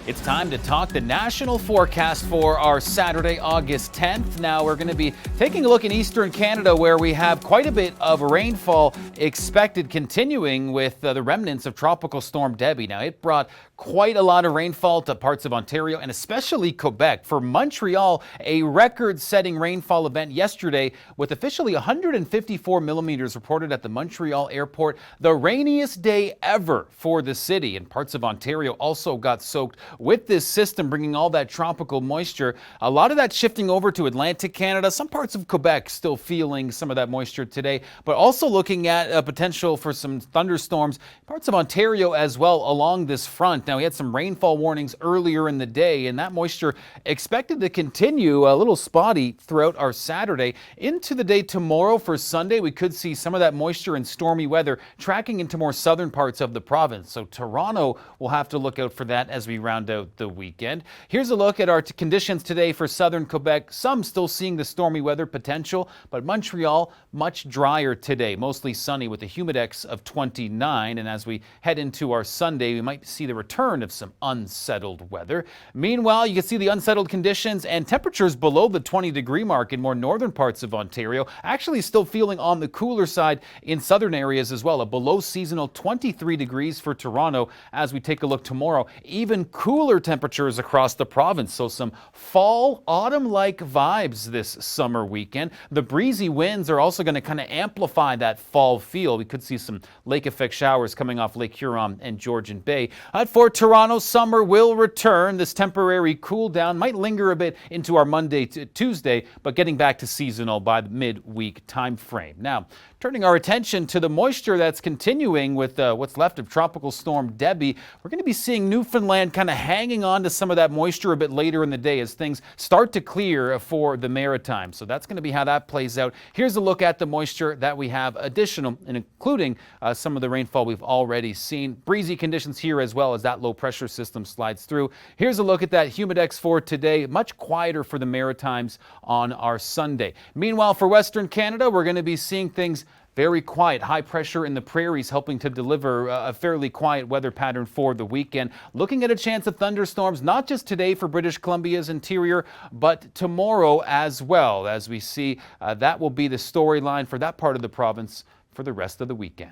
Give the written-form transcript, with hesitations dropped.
It's time to talk the national forecast for our Saturday, August 10th. Now we're going to be taking a look in eastern Canada where we have quite a bit of rainfall expected, continuing with the remnants of Tropical Storm Debby. Now it brought quite a lot of rainfall to parts of Ontario and especially Quebec. For Montreal, a record-setting rainfall event yesterday with officially 154 millimeters reported at the Montreal airport. The rainiest day ever for the city, and parts of Ontario also got soaked with this system bringing all that tropical moisture. A lot of that shifting over to Atlantic Canada. Some parts of Quebec still feeling some of that moisture today, but also looking at a potential for some thunderstorms. Parts of Ontario as well along this front. Now, we had some rainfall warnings earlier in the day, and that moisture expected to continue a little spotty throughout our Saturday. Into the day tomorrow for Sunday, we could see some of that moisture and stormy weather tracking into more southern parts of the province. So Toronto will have to look out for that as we round out the weekend. Here's a look at our conditions today for southern Quebec. Some still seeing the stormy weather potential, but Montreal much drier today. Mostly sunny with a humidex of 29. And as we head into our Sunday, we might see the return of some unsettled weather. Meanwhile, you can see the unsettled conditions and temperatures below the 20-degree mark in more northern parts of Ontario. Actually still feeling on the cooler side in southern areas as well. A below seasonal 23 degrees for Toronto. As we take a look tomorrow, even cooler temperatures across the province. So some fall, autumn-like vibes this summer weekend. The breezy winds are also going to kind of amplify that fall feel. We could see some lake effect showers coming off Lake Huron and Georgian Bay. For Toronto, summer will return. This temporary cool down might linger a bit into our Monday to Tuesday, but getting back to seasonal by the midweek time frame. Now, turning our attention to the moisture that's continuing with what's left of Tropical Storm Debby, we're going to be seeing Newfoundland kind of hanging on to some of that moisture a bit later in the day as things start to clear for the Maritimes. So that's going to be how that plays out. Here's a look at the moisture that we have additional, and including some of the rainfall we've already seen. Breezy conditions here as well as that low pressure system slides through. Here's a look at that humidex for today. Much quieter for the Maritimes on our Sunday. Meanwhile, for Western Canada, we're going to be seeing things very quiet. High pressure in the prairies helping to deliver a fairly quiet weather pattern for the weekend. Looking at a chance of thunderstorms, not just today for British Columbia's interior, but tomorrow as well. As we see, that will be the storyline for that part of the province for the rest of the weekend.